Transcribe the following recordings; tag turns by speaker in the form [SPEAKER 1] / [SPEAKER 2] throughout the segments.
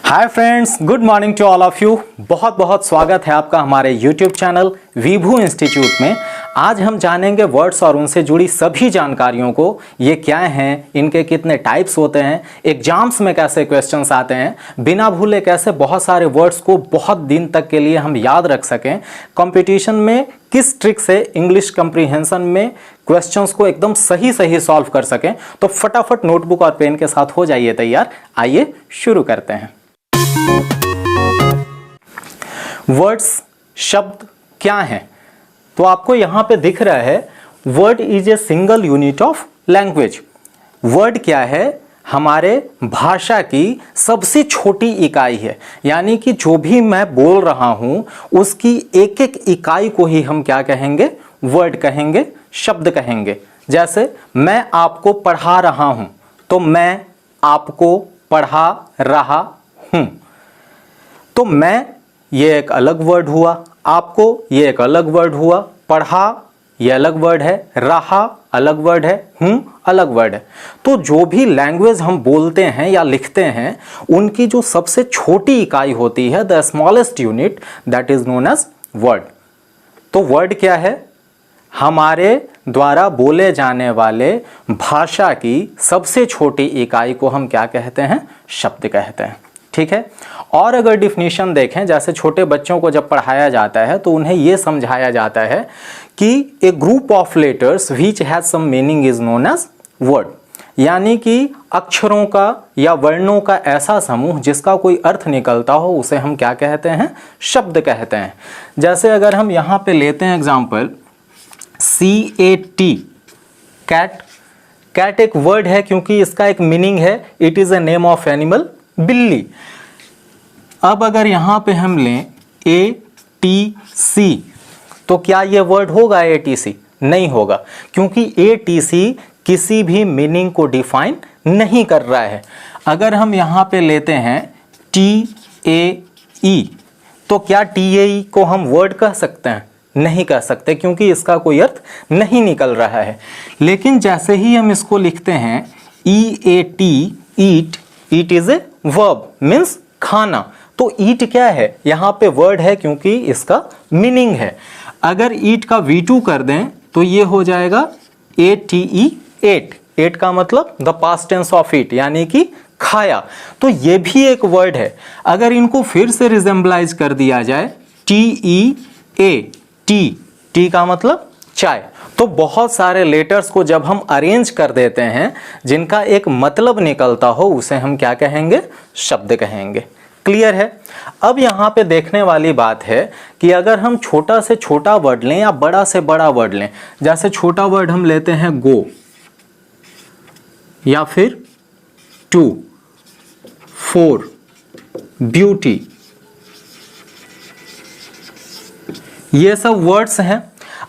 [SPEAKER 1] Hi friends, good morning to all of you. बहुत बहुत स्वागत है आपका हमारे यूट्यूब चैनल विभू इंस्टीट्यूट में। आज हम जानेंगे वर्ड्स और उनसे जुड़ी सभी जानकारियों को। ये क्या हैं, इनके कितने टाइप्स होते हैं, एग्जाम्स में कैसे क्वेश्चंस आते हैं, बिना भूले कैसे बहुत सारे वर्ड्स को बहुत दिन तक के लिए हम याद रख सकें, कंपटीशन में किस ट्रिक से इंग्लिश कंप्रीहेंशन में क्वेश्चंस को एकदम सही सॉल्व कर सकें। तो फटाफट नोटबुक और पेन के साथ हो जाइए तैयार। आइए शुरू करते हैं। वर्ड्स, शब्द क्या हैं? तो आपको यहां पे दिख रहा है word is a single unit of language. Word क्या है? हमारे भाषा की सबसे छोटी इकाई है। यानी कि जो भी मैं बोल रहा हूं उसकी एक एक इकाई को ही हम क्या कहेंगे? वर्ड कहेंगे, शब्द कहेंगे। जैसे मैं आपको पढ़ा रहा हूं, तो मैं आपको पढ़ा रहा हूं। तो मैं ये एक अलग वर्ड हुआ, आपको ये एक अलग वर्ड हुआ, पढ़ा ये अलग वर्ड है, रहा अलग वर्ड है, हूं अलग वर्ड है। तो जो भी लैंग्वेज हम बोलते हैं या लिखते हैं उनकी जो सबसे छोटी इकाई होती है, the smallest unit, that is known as word. तो वर्ड क्या है? हमारे द्वारा बोले जाने वाले भाषा की सबसे छोटी इकाई को हम क्या कहते हैं? शब्द कहते हैं। ठीक है। और अगर डिफिनीशन देखें, जैसे छोटे बच्चों को जब पढ़ाया जाता है तो उन्हें यह समझाया जाता है कि a group of letters which has some meaning is known as word. यानी कि अक्षरों का या वर्णों का ऐसा समूह जिसका कोई अर्थ निकलता हो उसे हम क्या कहते हैं? शब्द कहते हैं। जैसे अगर हम यहां पे लेते हैं एग्जांपल CAT, कैट। कैट एक वर्ड है क्योंकि इसका एक मीनिंग है, it is a name of animal, बिल्ली। अब अगर यहां पे हम लें ATC, तो क्या ये वर्ड होगा ATC? नहीं होगा, क्योंकि ATC किसी भी मीनिंग को डिफाइन नहीं कर रहा है। अगर हम यहां पे लेते हैं TAE, तो क्या TAE को हम वर्ड कह सकते हैं? नहीं कह सकते, क्योंकि इसका कोई अर्थ नहीं निकल रहा है। लेकिन जैसे ही हम इसको लिखते हैं EAT, eat, eat is a verb, means खाना। तो ईट क्या है? यहां पे वर्ड है क्योंकि इसका मीनिंग है। अगर ईट का V2 कर दें तो ये हो जाएगा ATE, एट। एट का मतलब द पास्ट टेंस ऑफ ईट, यानी कि खाया। तो ये भी एक वर्ड है। अगर इनको फिर से रिजेंबलाइज कर दिया जाए TEA, टी, टी का मतलब चाय। तो बहुत सारे लेटर्स को जब हम अरेंज कर देते हैं जिनका एक मतलब निकलता हो उसे हम क्या कहेंगे? शब्द कहेंगे। क्लियर है? अब यहां पे देखने वाली बात है कि अगर हम छोटा से छोटा वर्ड लें या बड़ा से बड़ा वर्ड लें, जैसे छोटा वर्ड हम लेते हैं गो या फिर टू, फोर, ब्यूटी, ये सब वर्ड्स हैं।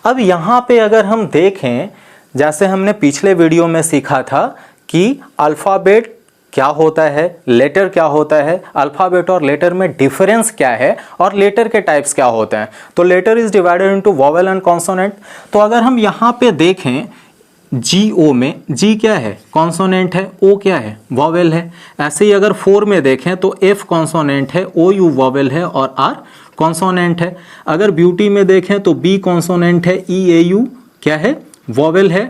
[SPEAKER 1] अब यहां पे अगर हम देखें, जैसे हमने पिछले वीडियो में सीखा था कि अल्फाबेट क्या होता है, लेटर क्या होता है, अल्फाबेट और लेटर में डिफरेंस क्या है और लेटर के टाइप्स क्या होते हैं। तो letter is divided into vowel and consonant. तो अगर हम यहां पे देखें GO में, G क्या है? कॉन्सोनेंट है, O क्या है? वॉवेल है। ऐसे ही अगर 4 में देखें तो F कॉन्सोनेंट है, OU वॉवेल है और R कॉन्सोनेंट है। अगर ब्यूटी में देखें तो B कॉन्सोनेंट है, EAU क्या है? वॉवेल है,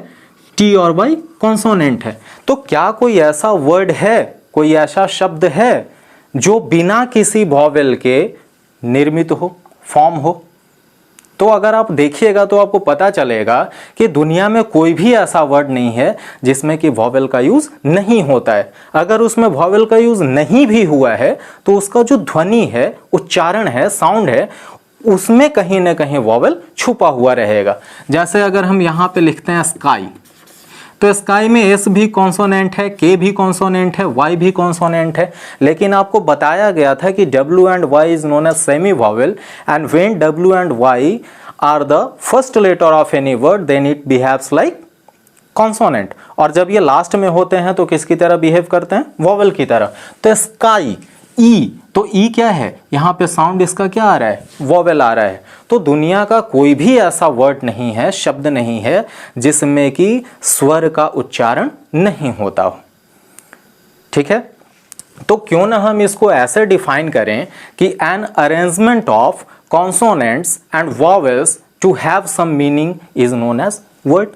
[SPEAKER 1] T और Y कॉन्सोनेंट है। तो क्या कोई ऐसा वर्ड है, कोई ऐसा शब्द है जो बिना किसी वॉवेल के निर्मित हो, फॉर्म हो? तो अगर आप देखिएगा तो आपको पता चलेगा कि दुनिया में कोई भी ऐसा वर्ड नहीं है जिसमें कि वॉवेल का यूज नहीं होता है। अगर उसमें वॉवेल का यूज नहीं भी हुआ है तो उसका जो ध्वनि है, उच्चारण है, साउंड है, उसमें कहीं ना कहीं वॉवेल छुपा हुआ रहेगा। जैसे अगर हम यहां पे लिखते हैं स्काई, तो स्काई में S भी कॉन्सोनेंट है, K भी कॉन्सोनेंट है, Y भी कॉन्सोनेंट है। लेकिन आपको बताया गया था कि W and Y is known as semi vowel, and when W and Y are the first letter of any word then it behaves like consonant. और जब ये लास्ट में होते हैं तो किसकी तरह बिहेव करते हैं? वॉवेल की तरह। तो स्काई, E, तो E क्या है? यहाँ पे साउंड इसका क्या आ रहा है? वॉवेल आ रहा है। तो दुनिया का कोई भी ऐसा वर्ड नहीं है, शब्द नहीं है जिसमें कि स्वर का उच्चारण नहीं होता हो। ठीक है। तो क्यों ना हम इसको ऐसे डिफाइन करें कि an arrangement of consonants and vowels to have some meaning is known as word.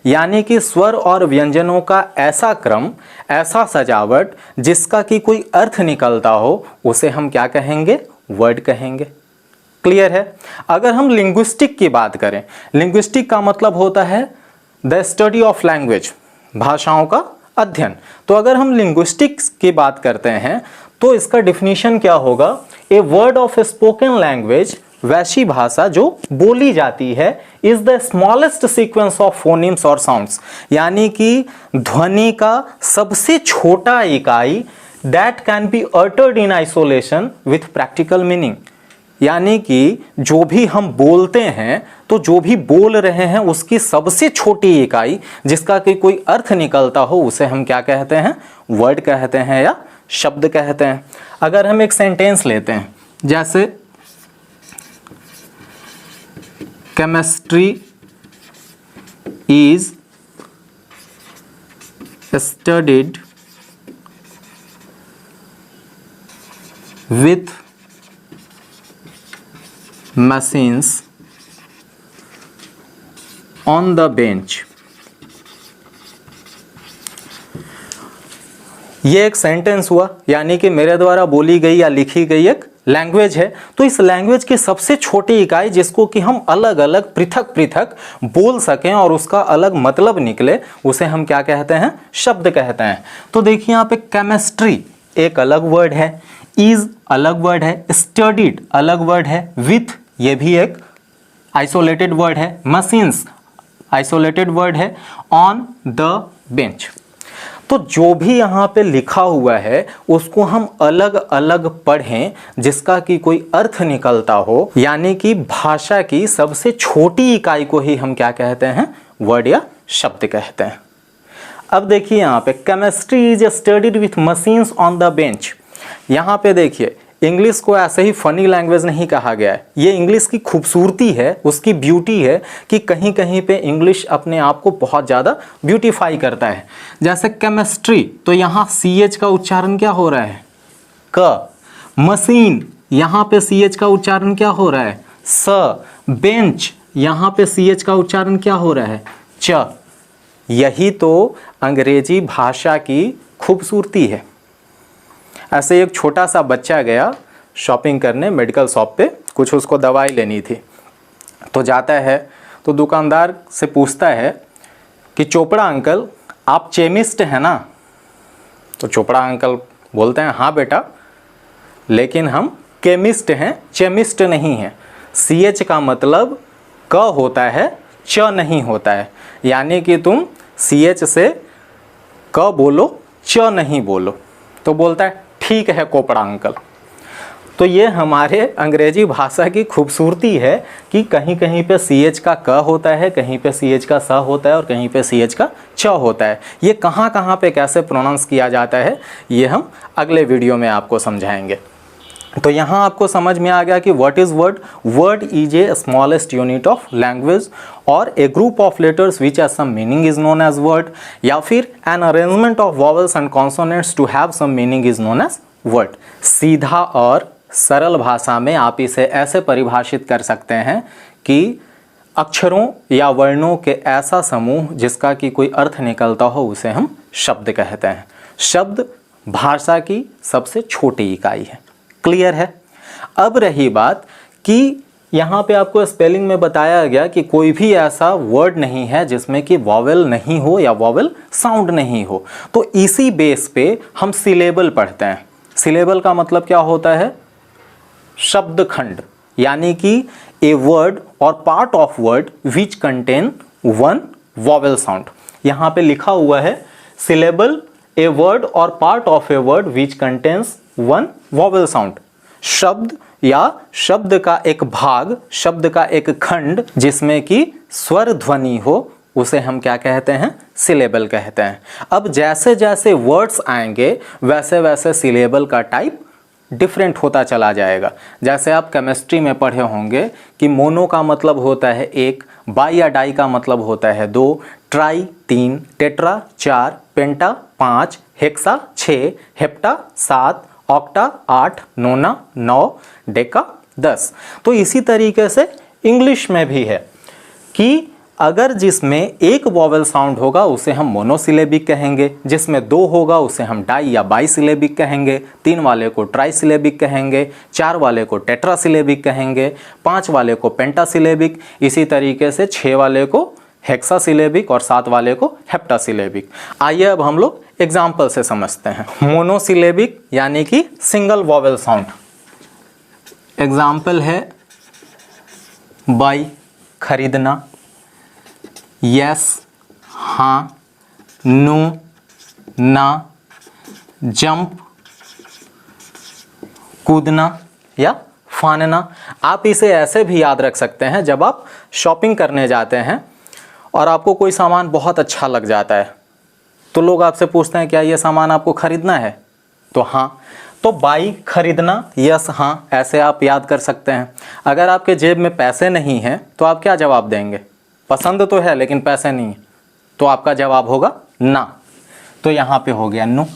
[SPEAKER 1] यानी कि स्वर और व्यंजनों का ऐसा क्रम, ऐसा सजावट जिसका कि कोई अर्थ निकलता हो, उसे हम क्या कहेंगे? वर्ड कहेंगे। क्लियर है? अगर हम लिंग्विस्टिक की बात करें, लिंग्विस्टिक का मतलब होता है द स्टडी ऑफ लैंग्वेज, भाषाओं का अध्ययन। तो अगर हम लिंग्विस्टिक्स की बात करते हैं तो इसका डिफिनीशन क्या होगा? A word of spoken language, वैसी भाषा जो बोली जाती है, is the smallest sequence of phonemes और साउंड्स। यानी कि ध्वनि का सबसे छोटा इकाई that can be uttered in isolation with practical meaning. यानी कि जो भी हम बोलते हैं, तो जो भी बोल रहे हैं उसकी सबसे छोटी इकाई जिसका कि कोई अर्थ निकलता हो, उसे हम क्या कहते हैं? वर्ड कहते हैं या शब्द कहते हैं। अगर हम एक सेंटेंस लेते हैं, जैसे chemistry is studied with machines on the bench। ये एक सेंटेंस हुआ, यानी कि मेरे द्वारा बोली गई या लिखी गई एक लैंग्वेज है। तो इस लैंग्वेज की सबसे छोटी इकाई जिसको कि हम अलग अलग पृथक पृथक बोल सकें और उसका अलग मतलब निकले, उसे हम क्या कहते हैं? शब्द कहते हैं। तो देखिए यहाँ पे केमिस्ट्री एक अलग वर्ड है, इज अलग वर्ड है, स्टडीड अलग वर्ड है, विथ ये भी एक आइसोलेटेड वर्ड है, मशीन्स आइसोलेटेड वर्ड है, ऑन द बेंच। तो जो भी यहाँ पे लिखा हुआ है उसको हम अलग अलग पढ़ें जिसका कि कोई अर्थ निकलता हो, यानी कि भाषा की सबसे छोटी इकाई को ही हम क्या कहते हैं? वर्ड या शब्द कहते हैं। अब देखिए यहाँ पे chemistry is studied with machines on the bench. यहाँ पे देखिए इंग्लिश को ऐसे ही फनी लैंग्वेज नहीं कहा गया है। ये इंग्लिश की खूबसूरती है, उसकी ब्यूटी है कि कहीं कहीं पे इंग्लिश अपने आप को बहुत ज़्यादा ब्यूटीफाई करता है। जैसे केमिस्ट्री, तो यहाँ CH का उच्चारण क्या हो रहा है? क। मशीन, यहाँ पे CH का उच्चारण क्या हो रहा है? स। बेंच, यहाँ पे CH का उच्चारण क्या हो रहा है? च। यही तो अंग्रेजी भाषा की खूबसूरती है। ऐसे एक छोटा सा बच्चा गया शॉपिंग करने मेडिकल शॉप पे, कुछ उसको दवाई लेनी थी। तो जाता है तो दुकानदार से पूछता है कि चोपड़ा अंकल आप केमिस्ट हैं ना? तो चोपड़ा अंकल बोलते हैं हाँ बेटा, लेकिन हम केमिस्ट हैं, चेमिस्ट नहीं हैं। CH का मतलब क होता है, च नहीं होता है। यानी कि तुम CH से क बोलो, च नहीं बोलो। तो बोलता है ठीक है कोपड़ा अंकल। तो ये हमारे अंग्रेजी भाषा की खूबसूरती है कि कहीं कहीं पे CH का क होता है, कहीं पे CH का स होता है और कहीं पे CH का च होता है। ये कहाँ कहाँ पे कैसे प्रोनाउंस किया जाता है ये हम अगले वीडियो में आपको समझाएंगे। तो यहाँ आपको समझ में आ गया कि what is word. Word is a smallest unit of language और a group of letters which has some meaning is known as word, या फिर an arrangement of vowels and consonants to have some meaning is known as word. सीधा और सरल भाषा में आप इसे ऐसे परिभाषित कर सकते हैं कि अक्षरों या वर्णों के ऐसा समूह जिसका कि कोई अर्थ निकलता हो, उसे हम शब्द कहते हैं। शब्द भाषा की सबसे छोटी इकाई है। क्लियर है? अब रही बात कि यहाँ पे आपको स्पेलिंग में बताया गया कि कोई भी ऐसा वर्ड नहीं है जिसमें कि वॉवेल नहीं हो या वॉवेल साउंड नहीं हो। तो इसी बेस पे हम सिलेबल पढ़ते हैं। सिलेबल का मतलब क्या होता है? शब्द खंड, यानी कि ए वर्ड और part of word which contain one vowel sound. यहाँ पे लिखा हुआ है सिलेबल ए वर्ड और part of a word which contains one vowel sound. शब्द या शब्द का एक भाग, शब्द का एक खंड जिसमें कि स्वर ध्वनि हो, उसे हम क्या कहते हैं? सिलेबल कहते हैं। अब जैसे जैसे वर्ड्स आएंगे वैसे वैसे सिलेबल का टाइप डिफरेंट होता चला जाएगा। जैसे आप केमिस्ट्री में पढ़े होंगे कि मोनो का मतलब होता है एक, बाई या डाई का मतलब होता है दो, ट्राई 3, टेट्रा 4, पेंटा 5, हेक्सा 6, हेप्टा 7, ऑक्टा 8, नोना 9, डेका 10। तो इसी तरीके से इंग्लिश में भी है कि अगर जिसमें एक वॉवेल साउंड होगा उसे हम मोनोसिलेबिक कहेंगे, जिसमें दो होगा उसे हम डाई या बाईसिलेबिक कहेंगे, 3 वाले को ट्राईसिलेबिक कहेंगे, 4 वाले को टेट्रासिलेबिक कहेंगे, 5 वाले को पेंटासिलेबिक, इसी तरीके से 6 वाले को हेक्सासिलेबिक और 7 वाले को हेप्टासिलेबिक। आइए अब हम लोग एग्जाम्पल से समझते हैं। मोनोसिलेबिक यानी कि सिंगल वॉवेल साउंड। एग्जाम्पल है बाई खरीदना, यस हाँ, नो ना, जंप कूदना या फानना। आप इसे ऐसे भी याद रख सकते हैं, जब आप शॉपिंग करने जाते हैं और आपको कोई सामान बहुत अच्छा लग जाता है तो लोग आपसे पूछते हैं क्या ये सामान आपको खरीदना है, तो हाँ, तो बाई खरीदना, यस हाँ, ऐसे आप याद कर सकते हैं। अगर आपके जेब में पैसे नहीं हैं तो आप क्या जवाब देंगे? पसंद तो है लेकिन पैसे नहीं है, तो आपका जवाब होगा ना। तो यहाँ पे हो गया नो।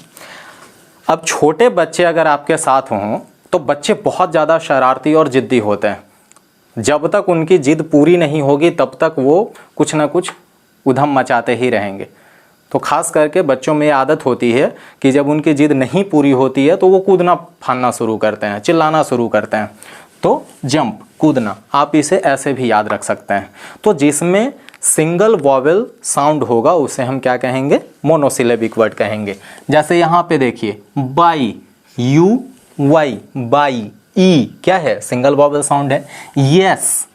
[SPEAKER 1] अब छोटे बच्चे अगर आपके साथ हों तो बच्चे बहुत ज़्यादा शरारती और ज़िद्दी होते हैं। जब तक उनकी ज़िद पूरी नहीं होगी तब तक वो कुछ ना कुछ उधम मचाते ही रहेंगे। तो खास करके बच्चों में आदत होती है कि जब उनकी ज़िद नहीं पूरी होती है तो वो कूदना फानना शुरू करते हैं, चिल्लाना शुरू करते हैं। तो जंप कूदना, आप इसे ऐसे भी याद रख सकते हैं। तो जिसमें सिंगल वॉवेल साउंड होगा उसे हम क्या कहेंगे? मोनोसिलेबिक वर्ड कहेंगे। जैसे यहाँ पे देखिए buy, U Y, buy, E क्या है? सिंगल वॉवेल साउंड है। यस,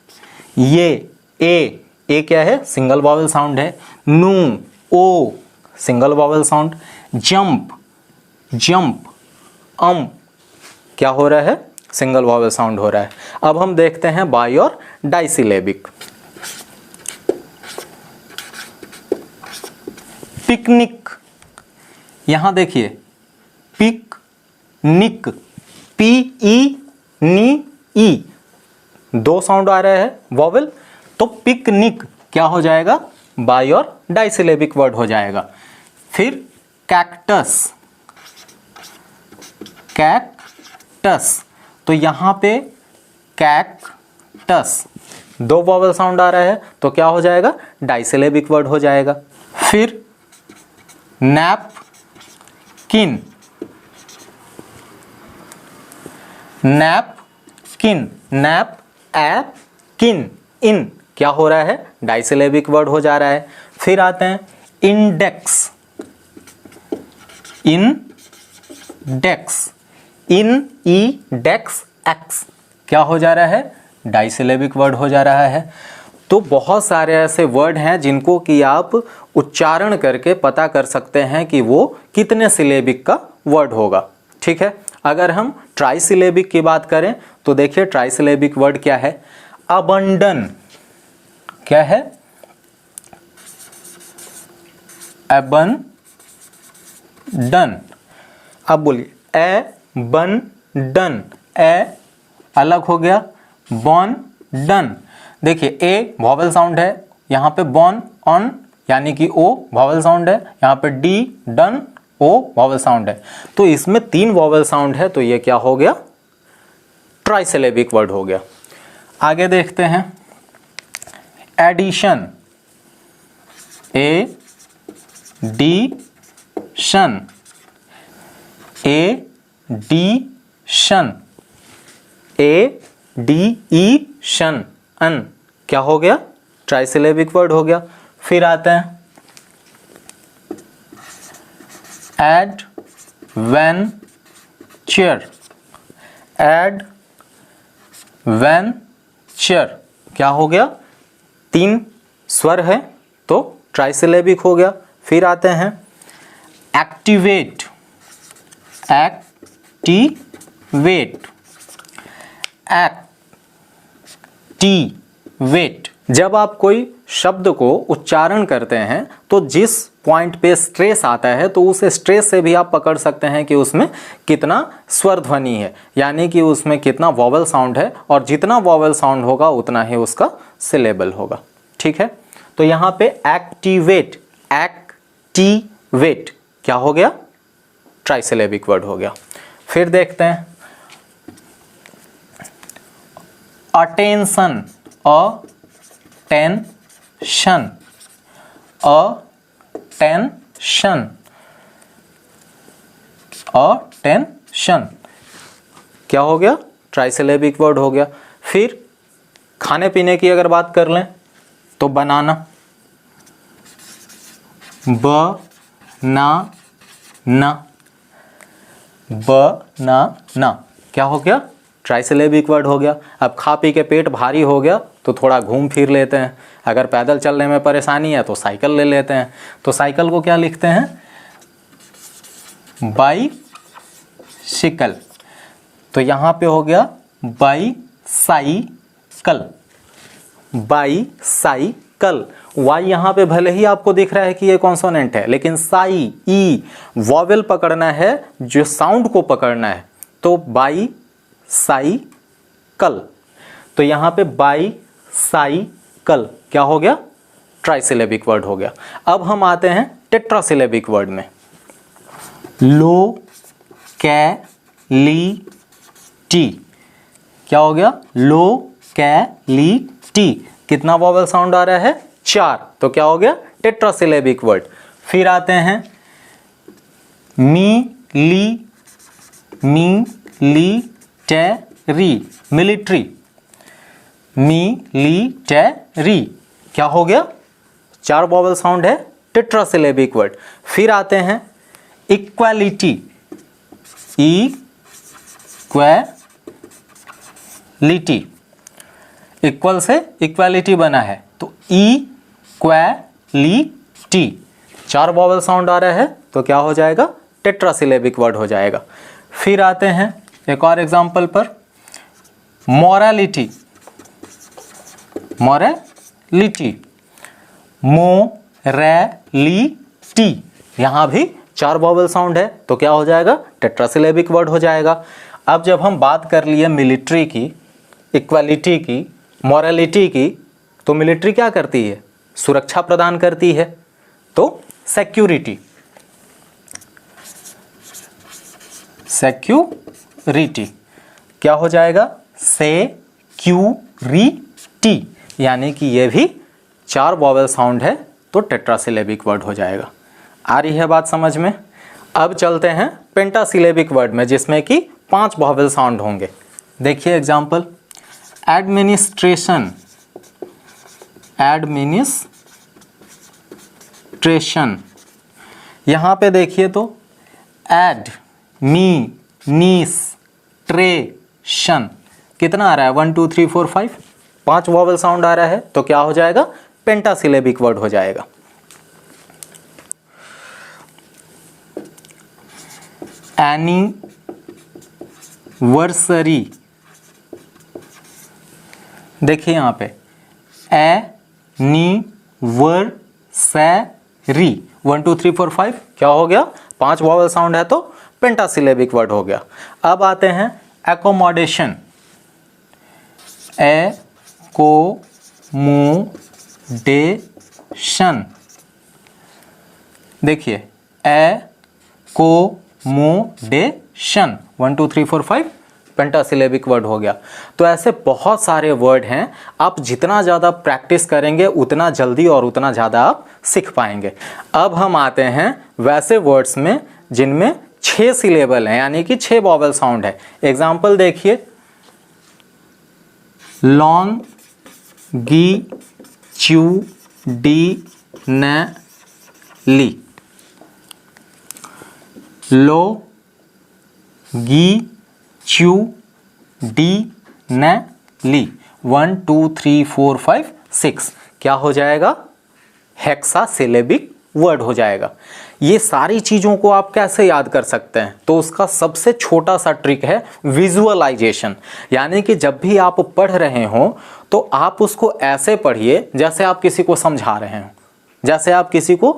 [SPEAKER 1] ये, ए क्या है? सिंगल वॉवेल साउंड है। New, O single vowel sound. Jump, jump, क्या हो रहा है? सिंगल वॉवेल साउंड हो रहा है। अब हम देखते हैं बाई और डाइसिलेबिक। पिकनिक, यहां देखिए पिक-निक, पी ई नी ई, 2 साउंड आ रहे हैं वॉवेल, तो पिकनिक क्या हो जाएगा? बाई और डाइसिलेबिक वर्ड हो जाएगा। फिर कैक्टस, कैक्टस, तो यहां पे कैक्टस 2 वॉवेल साउंड आ रहा है तो क्या हो जाएगा? डाइसिलेबिक वर्ड हो जाएगा। फिर नैपकिन, नैपकिन, नैप ऐप किन, इन क्या हो रहा है? डाइसिलेबिक वर्ड हो जा रहा है। फिर आते हैं इंडेक्स, इंडेक्स, इन ई डेक्स एक्स क्या हो जा रहा है? डाइसिलेबिक वर्ड हो जा रहा है। तो बहुत सारे ऐसे वर्ड हैं जिनको कि आप उच्चारण करके पता कर सकते हैं कि वो कितने सिलेबिक का वर्ड होगा। ठीक है, अगर हम ट्राइसिलेबिक की बात करें तो देखिए ट्राइसिलेबिक वर्ड क्या है? अबंडन, क्या है? अबंडन। अब बोलिए ए बन डन, ए अलग हो गया, बॉन डन। देखिए ए वॉवेल साउंड है, यहाँ पे बॉन ऑन यानी कि ओ वॉवेल साउंड है, यहाँ पे डी डन ओ वॉवेल साउंड है। तो इसमें 3 वॉवेल साउंड है तो ये क्या हो गया? ट्राइसिलेबिक वर्ड हो गया। आगे देखते हैं एडिशन, ए डी शन, ए डी शन, ए डी ई शन, अन क्या हो गया? ट्राइसिलेबिक वर्ड हो गया। फिर आते हैं एडवेंचर, एडवेंचर क्या हो गया? 3 स्वर है तो ट्राइसिलेबिक हो गया। फिर आते हैं एक्टिवेट, एक्टिवेट, एक्टिवेट। जब आप कोई शब्द को उच्चारण करते हैं तो जिस पॉइंट पे स्ट्रेस आता है तो उस स्ट्रेस से भी आप पकड़ सकते हैं कि उसमें कितना स्वर ध्वनि है, यानी कि उसमें कितना वॉवल साउंड है, और जितना वॉवल साउंड होगा उतना ही उसका सिलेबल होगा। ठीक है, तो यहाँ पे एक्टिवेट, एक्टिवेट क्या हो गया? ट्राइसिलेबिक वर्ड हो गया। फिर देखते हैं अटेंशन, अटेंशन, अटेंशन, अटेंशन क्या हो गया? ट्राइसिलेबिक वर्ड हो गया। फिर खाने पीने की अगर बात कर लें तो बनाना, बनाना, बनाना क्या हो गया? ट्राइसिलेबिक वर्ड हो गया। अब खा पी के पेट भारी हो गया तो थोड़ा घूम फिर लेते हैं, अगर पैदल चलने में परेशानी है तो साइकिल ले लेते हैं, तो साइकिल को क्या लिखते हैं? बाईसिकल। तो यहाँ पे हो गया बाईसाइकल, बाईसाइकल। वाई यहाँ पे भले ही आपको दिख रहा है कि ये कॉन्सोनेंट है, लेकिन साई, ई वॉवेल पकड़ना है, जो साउंड को पकड़ना है, तो बाईसाइकल। तो यहाँ पे बाईसाइकल क्या हो गया? ट्राइसिलेबिक वर्ड हो गया। अब हम आते हैं टेट्रासिलेबिक वर्ड में। लोकैलिटी क्या हो गया? लोकैलिटी। कितना वॉवल साउंड आ रहा है? 4, तो क्या हो गया? टेट्रासिलेबिक वर्ड। फिर आते हैं मिलिटरी, मिलिट्री, मिलिटरी क्या हो गया? 4 वॉवल साउंड है, टेट्रासिलेबिक वर्ड। फिर आते हैं इक्वालिटी, इक्वालिटी, इक्वल से इक्वालिटी बना है तो इक्वालिटी 4 वॉवल साउंड आ रहा है तो क्या हो जाएगा? टेट्रासिलेबिक वर्ड हो जाएगा। फिर आते हैं एक और एग्जांपल पर, मोरालिटी, मोरालिटी, मोरालिटी यहाँ भी 4 वॉवल साउंड है तो क्या हो जाएगा? टेट्रासिलेबिक वर्ड हो जाएगा। अब जब हम बात कर लिए मिलिट्री की, इक्वालिटी की, मोरालिटी की, तो मिलिट्री क्या करती है? सुरक्षा प्रदान करती है, तो सिक्योरिटी, सिक्योरिटी क्या हो जाएगा? सिक्योरिटी, यानी कि ये भी 4 वॉवल साउंड है तो टेट्रासिलेबिक वर्ड हो जाएगा। आ रही है बात समझ में? अब चलते हैं पेंटासिलेबिक वर्ड में, जिसमें कि 5 वॉवल साउंड होंगे। देखिए एग्जांपल, एडमिनिस्ट्रेशन, एडमिनिस्ट्रेशन। यहाँ पे देखिए तो एड, मी, नीस, ट्रेशन कितना आ रहा है? 1 2 3 4 5, 5 वॉवल साउंड आ रहा है तो क्या हो जाएगा? पेंटासिलेबिक वर्ड हो जाएगा। एनिवर्सरी, देखिए यहाँ पे एनिवर्सरी 1 2 3 4 5 क्या हो गया? 5 वॉवल साउंड है तो पेंटासिलेबिक वर्ड हो गया। अब आते हैं एकोमोडेशन, एकोमोडेशन। देखिए एकोमोडेशन 1 2 3 4 5 पेंटासिलेबिक वर्ड हो गया। तो ऐसे बहुत सारे वर्ड हैं, आप जितना ज़्यादा प्रैक्टिस करेंगे उतना जल्दी और उतना ज़्यादा आप सीख पाएंगे। अब हम आते हैं वैसे वर्ड्स में जिनमें 6 सिलेबल हैं, यानी कि 6 वॉवल साउंड है। एग्जाम्पल देखिए, लॉन्ग, गी, च्यू, डी, न, ली, लो, गी, च्यू, डी, न, ली 1 2 3 4 5 6 क्या हो जाएगा? हेक्सासिलेबिक वर्ड हो जाएगा। ये सारी चीज़ों को आप कैसे याद कर सकते हैं? तो उसका सबसे छोटा सा ट्रिक है विजुअलाइजेशन, यानी कि जब भी आप पढ़ रहे हो तो आप उसको ऐसे पढ़िए जैसे आप किसी को समझा रहे हो, जैसे आप किसी को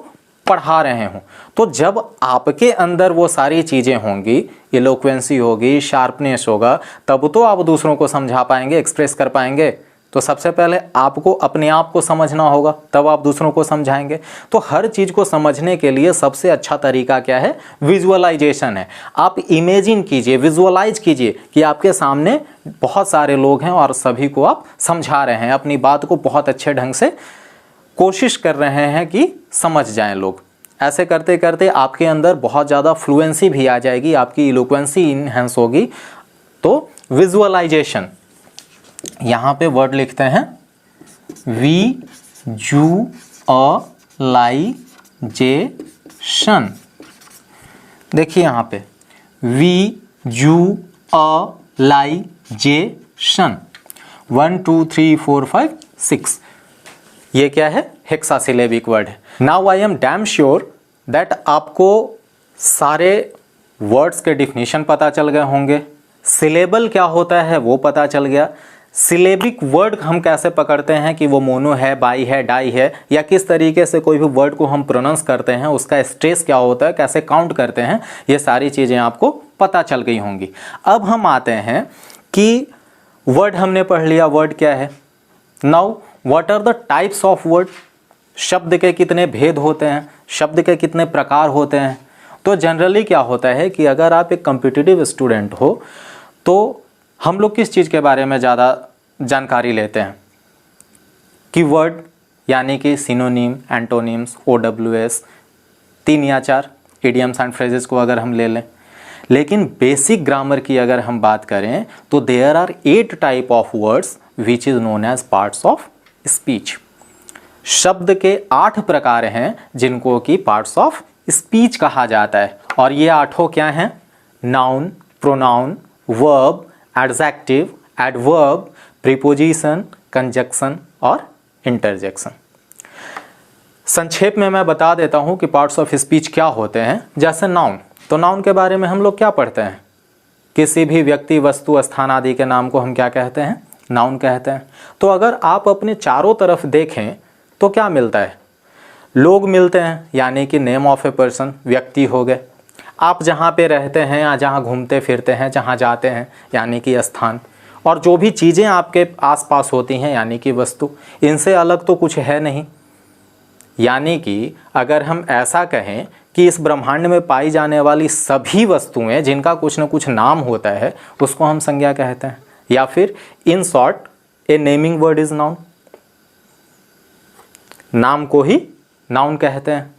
[SPEAKER 1] पढ़ा रहे हों। तो जब आपके अंदर वो सारी चीज़ें होंगी, इलोक्वेंसी होगी, शार्पनेस होगा, तब तो आप दूसरों को समझा पाएंगे, एक्सप्रेस कर पाएंगे। तो सबसे पहले आपको अपने आप को समझना होगा, तब आप दूसरों को समझाएंगे। तो हर चीज़ को समझने के लिए सबसे अच्छा तरीका क्या है? विजुअलाइजेशन है। आप इमेजिन कीजिए, विजुअलाइज कीजिए कि आपके सामने बहुत सारे लोग हैं और सभी को आप समझा रहे हैं, अपनी बात को बहुत अच्छे ढंग से कोशिश कर रहे हैं कि समझ जाएं लोग। ऐसे करते करते आपके अंदर बहुत ज़्यादा फ्लुएंसी भी आ जाएगी, आपकी इलोक्वेंसी इनहेंस होगी। तो विजुअलाइजेशन, यहाँ पे वर्ड लिखते हैं विजुअलाइजेशन। देखिए यहाँ पे विजुअलाइजेशन 1 2 3 4 5 6, ये क्या है? हेक्सासिलेबिक वर्ड है। Now I am damn sure that आपको सारे वर्ड्स के डिफिनीशन पता चल गए होंगे, सिलेबल क्या होता है वो पता चल गया, सिलेबिक वर्ड हम कैसे पकड़ते हैं कि वो मोनो है, बाई है, डाई है, या किस तरीके से कोई भी वर्ड को हम प्रोनाउंस करते हैं, उसका स्ट्रेस क्या होता है, कैसे काउंट करते हैं, ये सारी चीज़ें आपको पता चल गई होंगी। अब हम आते हैं कि वर्ड हमने पढ़ लिया, वर्ड क्या है। Now what are the types of word? शब्द के कितने भेद होते हैं, शब्द के कितने प्रकार होते हैं। तो जनरली क्या होता है कि अगर आप एक कॉम्पिटिटिव स्टूडेंट हो तो हम लोग किस चीज़ के बारे में ज़्यादा जानकारी लेते हैं? कीवर्ड, यानी कि सिनोनिम, एंटोनिम्स, OWS, 3 या 4 इडियम्स एंड फ्रेजेस को अगर हम ले लें। लेकिन बेसिक ग्रामर की अगर हम बात करें तो there are 8 type of words which is known as parts of speech. शब्द के 8 प्रकार हैं जिनको कि पार्ट्स ऑफ स्पीच कहा जाता है। और ये 8 क्या हैं? Noun, pronoun, verb, adjective, adverb, preposition, conjunction और इंटरजेक्शन। संक्षेप में मैं बता देता हूं कि पार्ट्स ऑफ स्पीच क्या होते हैं। जैसे नाउन, तो नाउन के बारे में हम लोग क्या पढ़ते हैं? किसी भी व्यक्ति, वस्तु, स्थान आदि के नाम को हम क्या कहते हैं? नाउन कहते हैं। तो अगर आप अपने चारों तरफ देखें तो क्या मिलता है? लोग मिलते हैं, यानी कि नेम ऑफ ए पर्सन, व्यक्ति हो गए। आप जहाँ पे रहते हैं या जहाँ घूमते फिरते हैं, जहाँ जाते हैं, यानी कि स्थान। और जो भी चीज़ें आपके आसपास होती हैं, यानी कि वस्तु। इनसे अलग तो कुछ है नहीं। यानी कि अगर हम ऐसा कहें कि इस ब्रह्मांड में पाई जाने वाली सभी वस्तुएं जिनका कुछ न कुछ नाम होता है, उसको हम संज्ञा कहते हैं। या फिर in short, A naming word is noun. नाम को ही नाउन कहते हैं।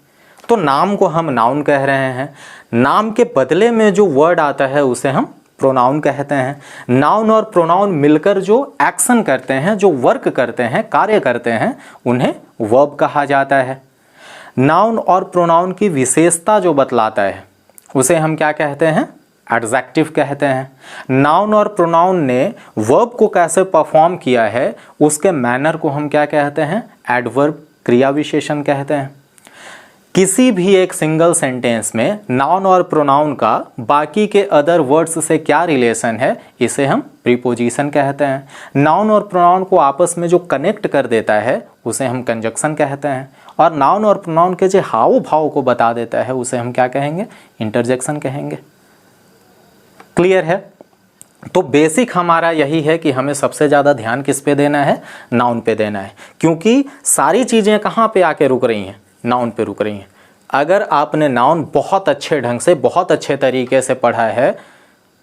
[SPEAKER 1] तो नाम को हम नाउन कह रहे हैं। नाम के बदले में जो वर्ड आता है उसे हम प्रोनाउन कहते हैं। नाउन और प्रोनाउन मिलकर जो एक्शन करते हैं, जो वर्क करते हैं, कार्य करते हैं, उन्हें वर्ब कहा जाता है। नाउन और प्रोनाउन की विशेषता जो बतलाता है उसे हम क्या कहते हैं? एडजेक्टिव कहते हैं। नाउन और प्रोनाउन ने वर्ब को कैसे परफॉर्म किया है उसके मैनर को हम क्या कहते हैं? एडवर्ब, क्रिया विशेषण कहते हैं। किसी भी एक सिंगल सेंटेंस में नाउन और प्रोनाउन का बाकी के अदर वर्ड्स से क्या रिलेशन है, इसे हम प्रीपोजिशन कहते हैं। नाउन और प्रोनाउन को आपस में जो कनेक्ट कर देता है उसे हम कंजक्शन कहते हैं। और नाउन और प्रोनाउन के जो हाव भाव को बता देता है उसे हम क्या कहेंगे? इंटरजेक्शन कहेंगे। क्लियर है? तो बेसिक हमारा यही है कि हमें सबसे ज़्यादा ध्यान किस पे देना है? नाउन पे देना है। क्योंकि सारी चीज़ें कहाँ पे आके रुक रही हैं? नाउन पे रुक रही हैं। अगर आपने नाउन बहुत अच्छे ढंग से, बहुत अच्छे तरीके से पढ़ा है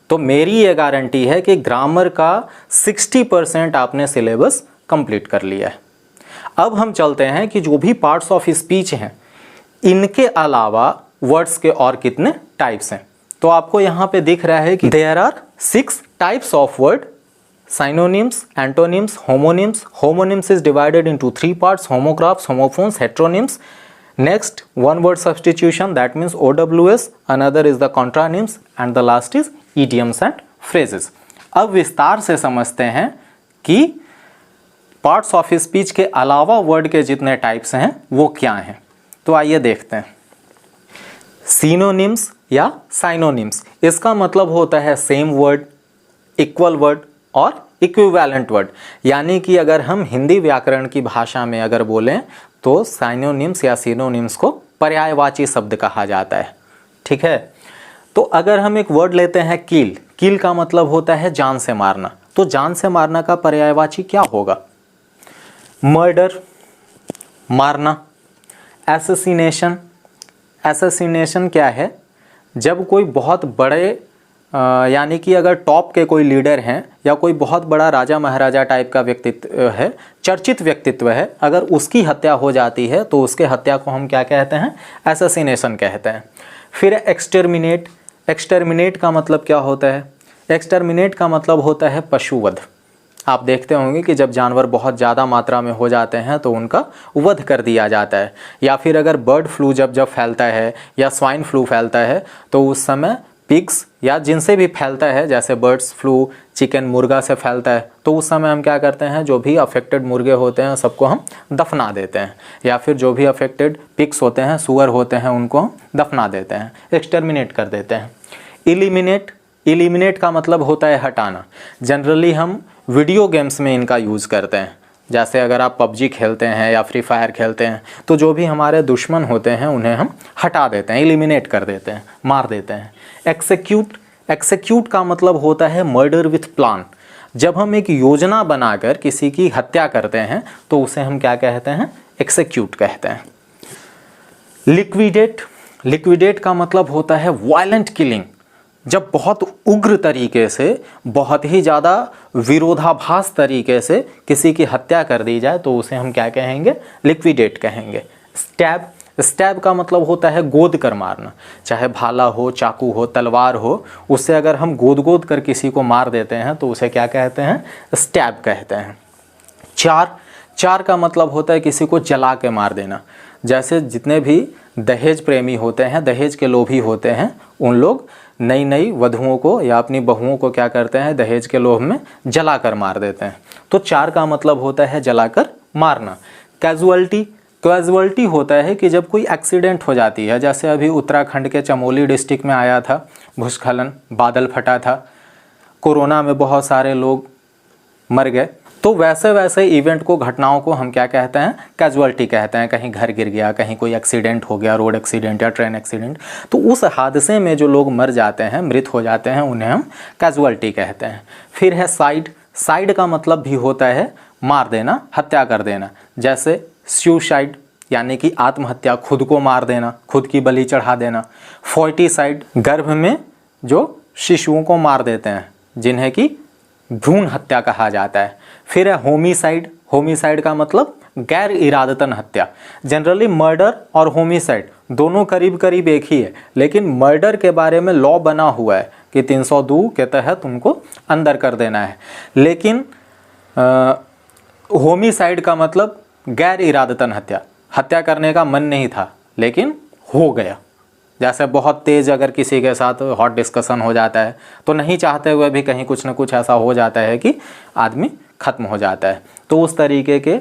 [SPEAKER 1] तो मेरी ये गारंटी है कि ग्रामर का 60% आपने सिलेबस कंप्लीट कर लिया है। अब हम चलते हैं कि जो भी पार्ट्स ऑफ स्पीच हैं इनके अलावा वर्ड्स के और कितने टाइप्स हैं। तो आपको यहाँ पे दिख रहा है कि there are 6 types of word: synonyms, antonyms, homonyms. Homonyms is divided into 3 parts: homographs, homophones, heteronyms. Next, one word substitution, that means OWS. Another is the contronyms and the last is idioms and phrases. अब विस्तार से समझते हैं कि parts of speech के अलावा word के जितने टाइप्स हैं वो क्या हैं। तो आइए देखते हैं। सिनोनिम्स या साइनोनिम्स, इसका मतलब होता है सेम वर्ड, इक्वल वर्ड और इक्विवेलेंट वर्ड। यानी कि अगर हम हिंदी व्याकरण की भाषा में अगर बोलें तो साइनोनिम्स या सिनोनिम्स को पर्यायवाची शब्द कहा जाता है। ठीक है, तो अगर हम एक वर्ड लेते हैं किल, किल का मतलब होता है जान से मारना, तो जान से मारना का पर्यायवाची क्या होगा? मर्डर, मारना। एसेसिनेशन, एसेसिनेशन क्या है? जब कोई बहुत बड़े यानी कि अगर टॉप के कोई लीडर हैं या कोई बहुत बड़ा राजा महाराजा टाइप का व्यक्तित्व है, चर्चित व्यक्तित्व है, अगर उसकी हत्या हो जाती है तो उसके हत्या को हम क्या कहते हैं? एसेसिनेशन कहते हैं। फिर एक्सटर्मिनेट, एक्सटर्मिनेट का मतलब क्या होता है? एक्सटर्मिनेट का मतलब होता है पशुवध। आप देखते होंगे कि जब जानवर बहुत ज़्यादा मात्रा में हो जाते हैं तो उनका वध कर दिया जाता है। या फिर अगर बर्ड फ्लू जब फैलता है या स्वाइन फ्लू फैलता है तो उस समय पिग्स या जिनसे भी फैलता है, जैसे बर्ड्स फ्लू चिकन मुर्गा से फैलता है, तो उस समय हम क्या करते हैं? जो भी अफेक्टेड मुर्गे होते हैं सबको हम दफना देते हैं, या फिर जो भी अफेक्टेड पिग्स होते हैं, सुअर होते हैं, उनको हम दफना देते हैं, एक्सटर्मिनेट कर देते हैं। इलिमिनेट, इलिमिनेट का मतलब होता है हटाना। जनरली हम वीडियो गेम्स में इनका यूज़ करते हैं। जैसे अगर आप पबजी खेलते हैं या फ्री फायर खेलते हैं तो जो भी हमारे दुश्मन होते हैं उन्हें हम हटा देते हैं, एलिमिनेट कर देते हैं, मार देते हैं। एक्सेक्यूट, एक्सेक्यूट का मतलब होता है मर्डर विथ प्लान। जब हम एक योजना बनाकर किसी की हत्या करते हैं तो उसे हम क्या कहते हैं? एक्सेक्यूट कहते हैं। लिक्विडेट, लिक्विडेट का मतलब होता है वायलेंट किलिंग। जब बहुत उग्र तरीके से, बहुत ही ज़्यादा विरोधाभास तरीके से किसी की हत्या कर दी जाए तो उसे हम क्या कहेंगे? लिक्विडेट कहेंगे। स्टैब, स्टैब का मतलब होता है गोद कर मारना। चाहे भाला हो, चाकू हो, तलवार हो, उससे अगर हम गोद गोद कर किसी को मार देते हैं तो उसे क्या कहते हैं? स्टैब कहते हैं। चार, चार का मतलब होता है किसी को जला के मार देना। जैसे जितने भी दहेज प्रेमी होते हैं, दहेज के लोभी होते हैं, उन लोग नई नई वधुओं को या अपनी बहुओं को क्या करते हैं? दहेज के लोभ में जलाकर मार देते हैं। तो चार का मतलब होता है जलाकर मारना। कैजुअल्टी, कैजुअल्टी होता है कि जब कोई एक्सीडेंट हो जाती है, जैसे अभी उत्तराखंड के चमोली डिस्ट्रिक्ट में आया था भूस्खलन, बादल फटा था, कोरोना में बहुत सारे लोग मर गए, तो वैसे वैसे इवेंट को, घटनाओं को हम क्या कहते हैं? कैजुअल्टी कहते हैं। कहीं घर गिर गया, कहीं कोई एक्सीडेंट हो गया, रोड एक्सीडेंट या ट्रेन एक्सीडेंट, तो उस हादसे में जो लोग मर जाते हैं, मृत हो जाते हैं, उन्हें हम कैजुअल्टी कहते हैं। फिर है साइड, साइड का मतलब भी होता है मार देना, हत्या कर देना। जैसे सुसाइड यानी कि आत्महत्या, खुद को मार देना, खुद की बलि चढ़ा देना। फोर्टिसाइड, गर्भ में जो शिशुओं को मार देते हैं, जिन्हें कि भ्रूण हत्या कहा जाता है। फिर है होमिसाइड, होमिसाइड का मतलब गैर इरादतन हत्या। जनरली मर्डर और होमिसाइड दोनों करीब करीब एक ही है, लेकिन मर्डर के बारे में लॉ बना हुआ है कि 302 के तहत उनको अंदर कर देना है, लेकिन होमिसाइड का मतलब गैर इरादतन हत्या, हत्या करने का मन नहीं था लेकिन हो गया। जैसे बहुत तेज़ अगर किसी के साथ हॉट डिस्कशन हो जाता है तो नहीं चाहते हुए भी कहीं कुछ ना कुछ ऐसा हो जाता है कि आदमी खत्म हो जाता है, तो उस तरीके के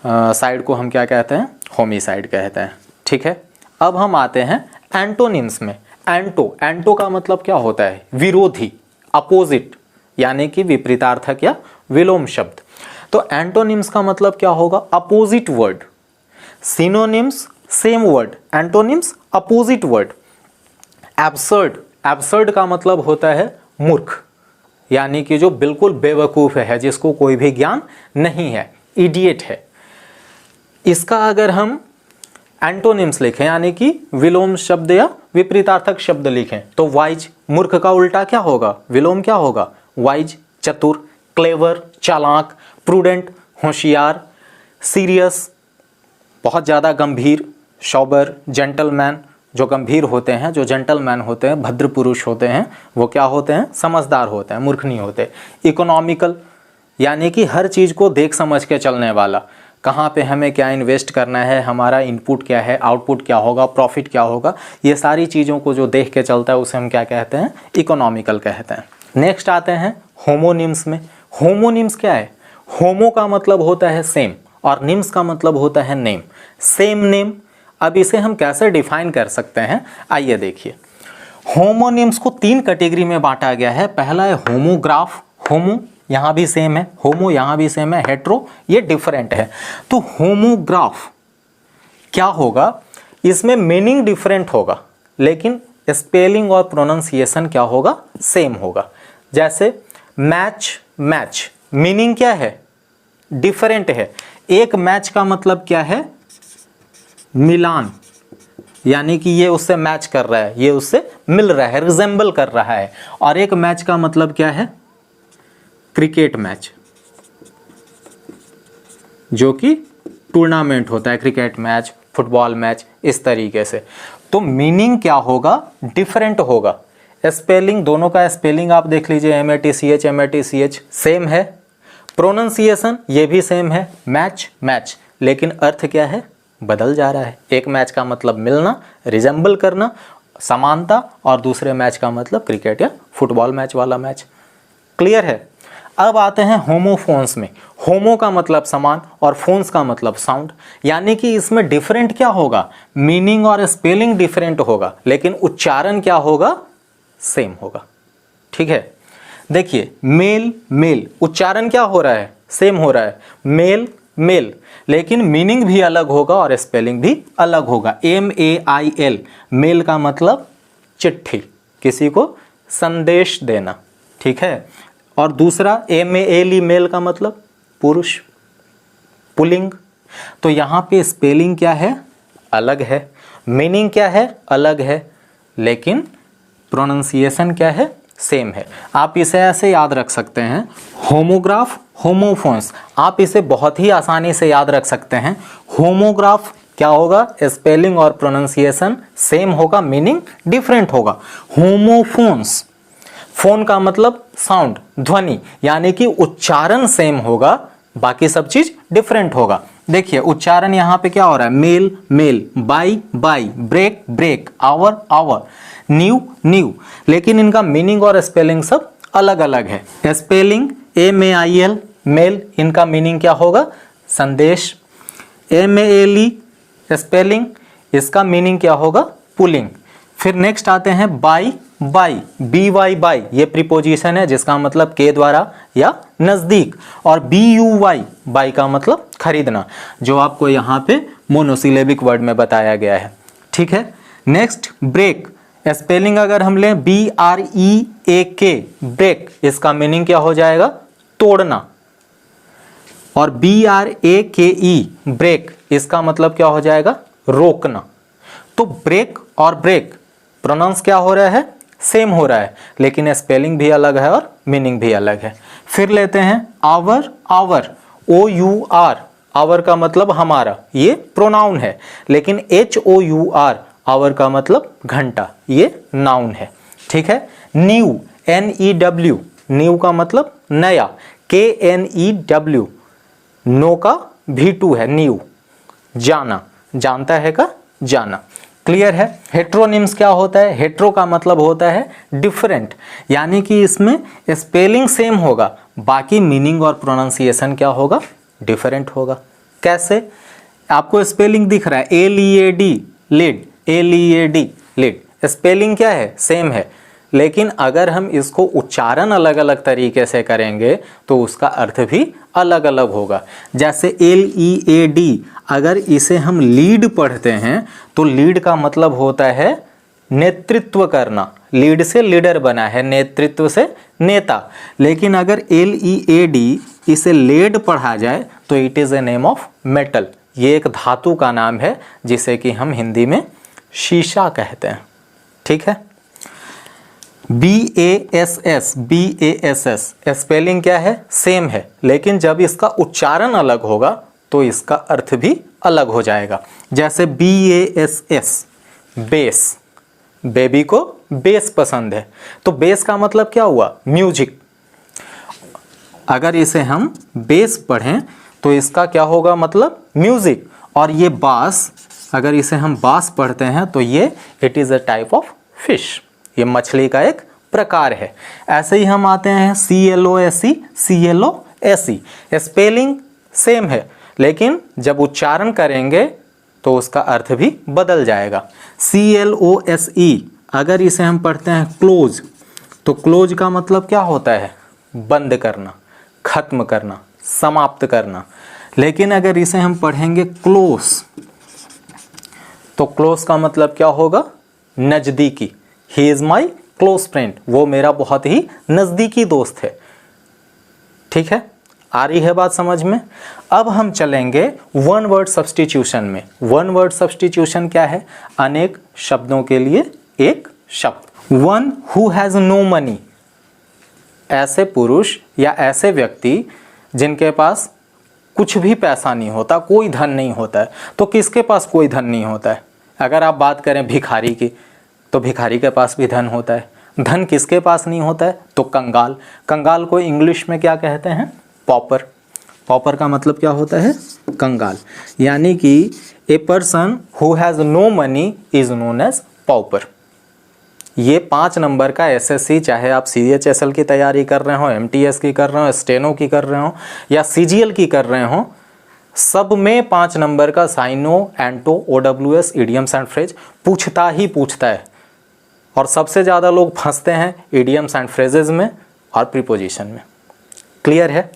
[SPEAKER 1] साइड को हम क्या कहते हैं? होमिसाइड कहते हैं। ठीक है, अब हम आते हैं एंटोनिम्स में। एंटो, एंटो का मतलब क्या होता है? विरोधी, अपोजिट, यानी कि विपरीतार्थक या विलोम शब्द। तो एंटोनिम्स का मतलब क्या होगा? Opposite word. Synonyms same word, antonyms opposite word. Absurd, absurd का मतलब होता है मूर्ख, यानी कि जो बिल्कुल बेवकूफ़ है, जिसको कोई भी ज्ञान नहीं है, इडियट है। इसका अगर हम एंटोनिम्स लिखें यानी कि विलोम शब्द या विपरीतार्थक शब्द लिखें तो वाइज, मूर्ख का उल्टा क्या होगा? विलोम क्या होगा? वाइज, चतुर, क्लेवर, चालाक, प्रूडेंट, होशियार, सीरियस, बहुत ज़्यादा गंभीर, शॉबर, जेंटलमैन, जो गंभीर होते हैं, जो जेंटलमैन होते हैं, भद्र पुरुष होते हैं, वो क्या होते हैं? समझदार होते हैं, मूर्ख नहीं होते। इकोनॉमिकल, यानी कि हर चीज़ को देख समझ के चलने वाला, कहाँ पे हमें क्या इन्वेस्ट करना है, हमारा इनपुट क्या है, आउटपुट क्या होगा, प्रॉफिट क्या होगा, ये सारी चीज़ों को जो देख के चलता है उसे हम क्या कहते हैं? इकोनॉमिकल कहते हैं। नेक्स्ट आते हैं होमोनिम्स में। होमोनिम्स क्या है? होमो का मतलब होता है सेम और निम्स का मतलब होता है नेम, सेम नेम। अब इसे हम कैसे डिफाइन कर सकते हैं, आइए देखिए। होमोनिम्स को 3 कैटेगरी में बांटा गया है। पहला है होमोग्राफ, होमो यहाँ भी सेम है, होमो यहाँ भी सेम है, हेट्रो ये डिफरेंट है। तो होमोग्राफ क्या होगा? इसमें मीनिंग डिफरेंट होगा लेकिन स्पेलिंग और प्रोनाउंसिएशन क्या होगा, सेम होगा। जैसे मैच, मैच मीनिंग क्या है, डिफरेंट है। एक मैच का मतलब क्या है, मिलान, यानी कि ये उससे मैच कर रहा है, ये उससे मिल रहा है, रिजेंबल कर रहा है। और एक मैच का मतलब क्या है, क्रिकेट मैच, जो कि टूर्नामेंट होता है, क्रिकेट मैच, फुटबॉल मैच, इस तरीके से। तो मीनिंग क्या होगा, डिफरेंट होगा। स्पेलिंग, दोनों का स्पेलिंग आप देख लीजिए, MATCH MATCH सेम है। प्रोनाउंसिएशन ये भी सेम है, मैच मैच, लेकिन अर्थ क्या है, बदल जा रहा है। एक मैच का मतलब मिलना, रिजेंबल करना, समानता, और दूसरे मैच का मतलब क्रिकेट या फुटबॉल मैच वाला मैच। क्लियर है। अब आते हैं होमोफोन्स में। होमो का मतलब समान और फोन्स का मतलब साउंड, यानी कि इसमें डिफरेंट क्या होगा, मीनिंग और स्पेलिंग डिफरेंट होगा लेकिन उच्चारण क्या होगा, सेम होगा। ठीक है। देखिए मेल, मेल उच्चारण क्या हो रहा है, सेम हो रहा है, मेल मेल, लेकिन मीनिंग भी अलग होगा और स्पेलिंग भी अलग होगा। MAIL, मेल का मतलब चिट्ठी, किसी को संदेश देना। ठीक है। और दूसरा MALE, मेल का मतलब पुरुष, पुल्लिंग। तो यहाँ पे स्पेलिंग क्या है, अलग है, मीनिंग क्या है, अलग है, लेकिन प्रोनाउंसिएशन क्या है, सेम है। आप इसे ऐसे याद रख सकते हैं, होमोग्राफ, होमोफोन्स। आप इसे बहुत ही आसानी से याद रख सकते हैं। होमोग्राफ क्या होगा, स्पेलिंग और प्रोनाउंसिएशन सेम होगा, मीनिंग डिफरेंट होगा। होमोफोन्स, फोन का मतलब साउंड, ध्वनि, यानी कि उच्चारण सेम होगा, बाकी सब चीज डिफरेंट होगा। देखिए उच्चारण यहाँ पे क्या हो रहा है, mail male, buy by, break brake, hour our, new knew, लेकिन इनका मीनिंग और स्पेलिंग सब अलग अलग है। स्पेलिंग MAIL, मेल, इनका मीनिंग क्या होगा, संदेश। MALE, स्पेलिंग, इसका मीनिंग क्या होगा, पुलिंग। फिर नेक्स्ट आते हैं बाई बाई, BY बाई, ये प्रीपोजिशन है जिसका मतलब के द्वारा या नजदीक। और BUY, बाई का मतलब खरीदना, जो आपको यहाँ पे मोनोसिलेबिक वर्ड में बताया गया है। ठीक है। नेक्स्ट ब्रेक, स्पेलिंग अगर हम लें BREAK, ब्रेक, इसका मीनिंग क्या हो जाएगा, तोड़ना। और BRAKE, ब्रेक, इसका मतलब क्या हो जाएगा, रोकना। तो ब्रेक और ब्रेक प्रोनाउंस क्या हो रहा है, सेम हो रहा है, लेकिन स्पेलिंग भी अलग है और मीनिंग भी अलग है। फिर लेते हैं आवर, आवर, OUR, आवर का मतलब हमारा, ये प्रोनाउन है, लेकिन HOUR, आवर का मतलब घंटा, ये नाउन है। ठीक है। न्यू, NEW, न्यू का मतलब नया, KNEW, नो का V2 है, न्यू, जाना, जानता है का जाना। क्लियर है। हेट्रोनिम्स क्या होता है, हेट्रो का मतलब होता है डिफरेंट, यानी कि इसमें स्पेलिंग सेम होगा, बाकी मीनिंग और प्रोनाउंसिएशन क्या होगा, डिफरेंट होगा। कैसे, आपको स्पेलिंग दिख रहा है LEAD, lead, LEAD, lead, spelling क्या है, सेम है, लेकिन अगर हम इसको उच्चारण अलग अलग तरीके से करेंगे तो उसका अर्थ भी अलग अलग होगा। जैसे LEAD, अगर इसे हम लीड पढ़ते हैं तो लीड का मतलब होता है नेतृत्व करना, लीड से लीडर बना है, नेतृत्व से नेता। लेकिन अगर LEAD इसे लेड पढ़ा जाए तो it is a name of metal, ये एक धातु का नाम है जिसे कि हम हिंदी में शीशा कहते हैं। ठीक है। BASS, स्पेलिंग क्या है, सेम है, लेकिन जब इसका उच्चारण अलग होगा तो इसका अर्थ भी अलग हो जाएगा। जैसे BASS, बेस, बेबी को बेस पसंद है, तो बेस का मतलब क्या हुआ, म्यूजिक। अगर इसे हम बेस पढ़ें तो इसका क्या होगा, मतलब म्यूजिक। और ये बास, अगर इसे हम बास पढ़ते हैं तो ये it is a type of fish, ये मछली का एक प्रकार है। ऐसे ही हम आते हैं CLOSE, स्पेलिंग सेम है, लेकिन जब उच्चारण करेंगे तो उसका अर्थ भी बदल जाएगा। CLOSE, अगर इसे हम पढ़ते हैं क्लोज, तो क्लोज का मतलब क्या होता है, बंद करना, खत्म करना, समाप्त करना। लेकिन अगर इसे हम पढ़ेंगे क्लोज, तो क्लोज का मतलब क्या होगा? नजदीकी। He is my close friend, वो मेरा बहुत ही नजदीकी दोस्त है। ठीक है, आ रही है बात समझ में? अब हम चलेंगे वन वर्ड सब्स्टिट्यूशन में। वन वर्ड सब्स्टिट्यूशन क्या है? अनेक शब्दों के लिए एक शब्द। One who has no money, ऐसे पुरुष या ऐसे व्यक्ति जिनके पास कुछ भी पैसा नहीं होता, कोई धन नहीं होता है। तो किसके पास कोई धन नहीं होता है? अगर आप बात करें भिखारी की, तो भिखारी के पास भी धन होता है। धन किसके पास नहीं होता है? तो कंगाल। कंगाल को इंग्लिश में क्या कहते हैं? पॉपर। पॉपर का मतलब क्या होता है? कंगाल। यानी कि a person who has no money is known as pauper. ये 5 नंबर का एसएससी, चाहे आप सीएचएसएल की तैयारी कर रहे हो, एमटीएस की कर रहे हो, स्टेनो की कर रहे हो या सीजीएल की कर रहे हो, सब में 5 नंबर का साइनो, एंटो, ओडब्ल्यूएस, इडियम्स एंड फ्रेज पूछता ही पूछता है। और सबसे ज़्यादा लोग फंसते हैं इडियम्स एंड फ्रेजेस में और प्रीपोजिशन में। क्लियर है?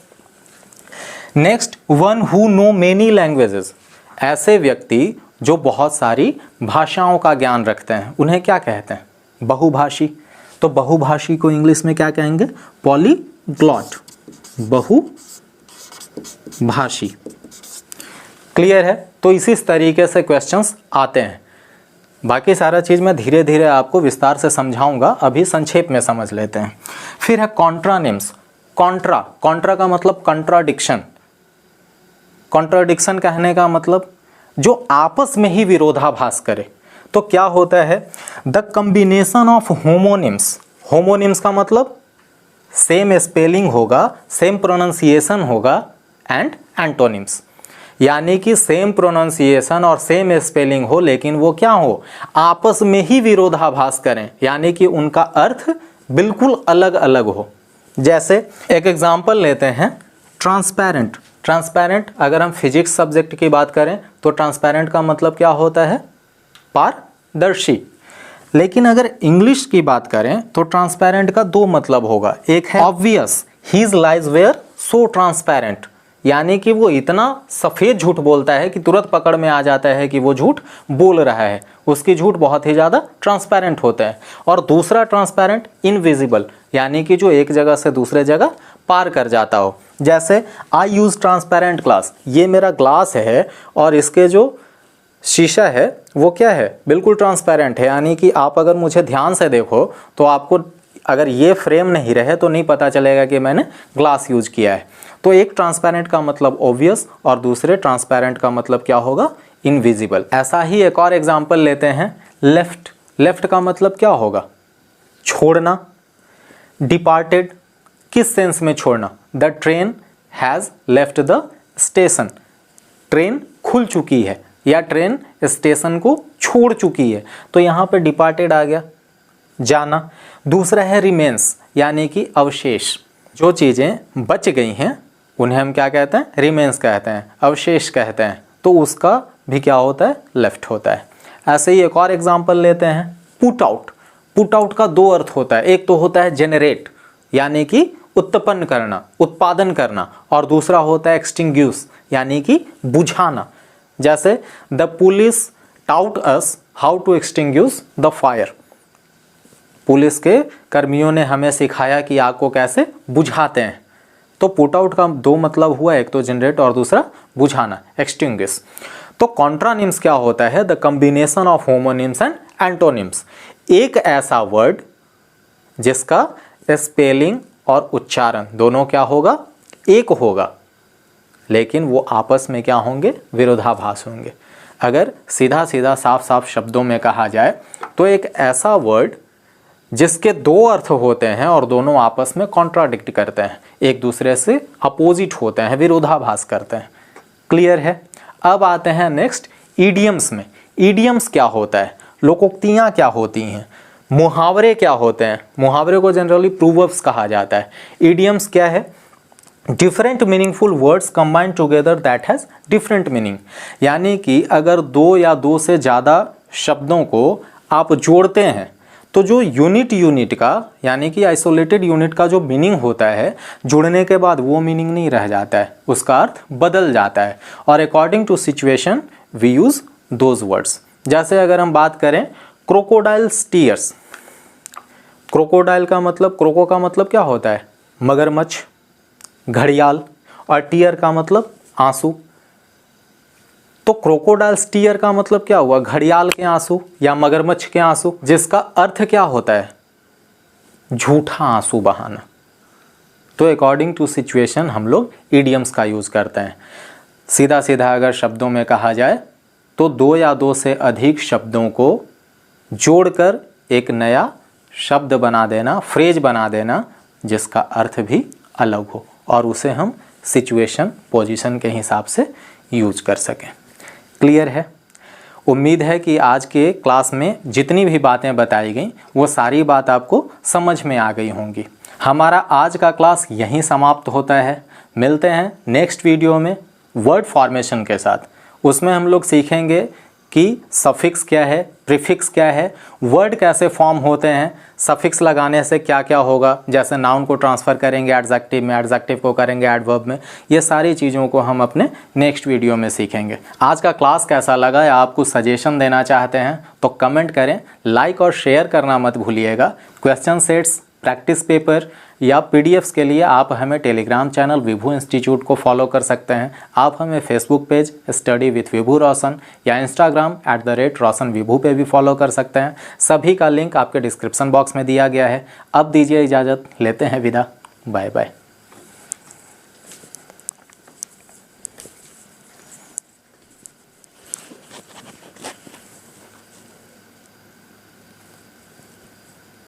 [SPEAKER 1] Next, one who know many languages, ऐसे व्यक्ति जो बहुत सारी भाषाओं का ज्ञान रखते हैं, उन्हें क्या कहते हैं? बहुभाषी। तो बहुभाषी को इंग्लिश में क्या कहेंगे? पॉलीग्लॉट, बहुभाषी। क्लियर है? तो इसी तरीके से क्वेश्चंस आते हैं। बाकी सारा चीज़ मैं धीरे धीरे आपको विस्तार से समझाऊंगा, अभी संक्षेप में समझ लेते हैं। फिर है कॉन्ट्रानिम्स। कॉन्ट्रा, कॉन्ट्रा का मतलब कंट्राडिक्शन। कॉन्ट्राडिक्शन कहने का मतलब जो आपस में ही विरोधाभास करे। तो क्या होता है? The combination of homonyms. Homonyms का मतलब सेम स्पेलिंग होगा, सेम प्रोनाउंसिएशन होगा, एंड एंटोनिम्स, यानी कि सेम प्रोनाउंसिएशन और सेम स्पेलिंग हो, लेकिन वो क्या हो? आपस में ही विरोधाभास करें, यानी कि उनका अर्थ बिल्कुल अलग अलग हो। जैसे एक एग्जांपल लेते हैं, ट्रांसपेरेंट। ट्रांसपेरेंट, अगर हम फिजिक्स सब्जेक्ट की बात करें तो ट्रांसपेरेंट का मतलब क्या होता है? पारदर्शी। लेकिन अगर इंग्लिश की बात करें तो ट्रांसपेरेंट का 2 मतलब होगा। एक है obvious, his lies were so transparent, यानी कि वो इतना सफ़ेद झूठ बोलता है कि तुरंत पकड़ में आ जाता है कि वो झूठ बोल रहा है, उसकी झूठ बहुत ही ज़्यादा ट्रांसपेरेंट होता है। और दूसरा ट्रांसपेरेंट इनविजिबल, यानी कि जो एक जगह से दूसरे जगह पार कर जाता हो। जैसे आई यूज़ ट्रांसपेरेंट ग्लास, ये मेरा ग्लास है और इसके जो शीशा है वो क्या है? बिल्कुल ट्रांसपेरेंट है, यानी कि आप अगर मुझे ध्यान से देखो तो आपको अगर ये फ्रेम नहीं रहे तो नहीं पता चलेगा कि मैंने ग्लास यूज किया है। तो एक ट्रांसपेरेंट का मतलब ऑब्वियस और दूसरे ट्रांसपेरेंट का मतलब क्या होगा? इनविजिबल। ऐसा ही एक और एग्जांपल लेते हैं, लेफ्ट। लेफ्ट का मतलब क्या होगा? छोड़ना। डिपार्टेड, किस सेंस में छोड़ना? The train has left the station, train खुल चुकी है या ट्रेन स्टेशन को छोड़ चुकी है, तो यहाँ पे डिपार्टेड आ गया, जाना। दूसरा है रिमेन्स, यानी कि अवशेष। जो चीज़ें बच गई हैं उन्हें हम क्या कहते हैं? रिमेन्स कहते हैं, अवशेष कहते हैं। तो उसका भी क्या होता है? लेफ्ट होता है। ऐसे ही एक और एग्जांपल लेते हैं, पुट आउट। पुट आउट का 2 अर्थ होता है, एक तो होता है जेनरेट, यानी कि उत्पन्न करना, उत्पादन करना, और दूसरा होता है एक्सटिंग्विश, यानी कि बुझाना। जैसे the police taught us how to extinguish the fire, police के कर्मियों ने हमें सिखाया कि आग को कैसे बुझाते हैं। तो पुट आउट का 2 मतलब हुआ, एक तो जनरेट और दूसरा बुझाना, एक्सटिंग्विश। तो कॉन्ट्रानिम्स क्या होता है? The combination of homonyms and antonyms. एक ऐसा वर्ड जिसका स्पेलिंग और उच्चारण दोनों क्या होगा? एक होगा, लेकिन वो आपस में क्या होंगे? विरोधाभास होंगे। अगर सीधा सीधा साफ साफ शब्दों में कहा जाए तो एक ऐसा वर्ड जिसके 2 अर्थ होते हैं और दोनों आपस में कॉन्ट्राडिक्ट करते हैं, एक दूसरे से अपोजिट होते हैं, विरोधाभास करते हैं। क्लियर है? अब आते हैं नेक्स्ट ईडियम्स में। ईडियम्स क्या होता है? लोकोक्तियाँ क्या होती हैं? मुहावरे क्या होते हैं? मुहावरे को जनरली प्रोवर्ब्स कहा जाता है। ईडियम्स क्या है? Different meaningful words combined together that has different meaning, यानी कि अगर 2 या 2 से ज़्यादा शब्दों को आप जोड़ते हैं तो जो यूनिट का, यानी कि आइसोलेटेड यूनिट का जो मीनिंग होता है, जुड़ने के बाद वो मीनिंग नहीं रह जाता है, उसका अर्थ बदल जाता है। और according to situation we use those words. जैसे अगर हम बात करें क्रोकोडाइल्स टीयर्स, क्रोकोडाइल का मतलब, क्रोको का मतलब क्या होता है? मगरमच्छ, घड़ियाल, और टीयर का मतलब आंसू। तो क्रोकोडाइल्स टीयर का मतलब क्या हुआ? घड़ियाल के आंसू या मगरमच्छ के आंसू, जिसका अर्थ क्या होता है? झूठा आंसू बहाना। तो अकॉर्डिंग टू सिचुएशन हम लोग इडियम्स का यूज करते हैं। सीधा सीधा अगर शब्दों में कहा जाए तो 2 या 2 से अधिक शब्दों को जोड़कर एक नया शब्द बना देना, फ्रेज बना देना, जिसका अर्थ भी अलग हो और उसे हम सिचुएशन, पोजीशन के हिसाब से यूज कर सकें। क्लियर है? उम्मीद है कि आज के क्लास में जितनी भी बातें बताई गई वो सारी बात आपको समझ में आ गई होंगी। हमारा आज का क्लास यहीं समाप्त होता है। मिलते हैं नेक्स्ट वीडियो में वर्ड फॉर्मेशन के साथ। उसमें हम लोग सीखेंगे कि सफिक्स क्या है, प्रीफिक्स क्या है, वर्ड कैसे फॉर्म होते हैं, सफिक्स लगाने से क्या क्या होगा, जैसे नाउन को ट्रांसफ़र करेंगे एडजेक्टिव में, एडजेक्टिव को करेंगे एडवर्ब में। ये सारी चीज़ों को हम अपने नेक्स्ट वीडियो में सीखेंगे। आज का क्लास कैसा लगा या आप कुछ सजेशन देना चाहते हैं तो कमेंट करें, लाइक और शेयर करना मत भूलिएगा। क्वेश्चन सेट्स, प्रैक्टिस पेपर या पीडीएफ्स के लिए आप हमें टेलीग्राम चैनल विभू इंस्टीट्यूट को फॉलो कर सकते हैं। आप हमें फेसबुक पेज स्टडी विथ विभू रोशन या इंस्टाग्राम @रोशनविभू पे भी फॉलो कर सकते हैं। सभी का लिंक आपके डिस्क्रिप्शन बॉक्स में दिया गया है। अब दीजिए इजाज़त, लेते हैं विदा। Bye bye.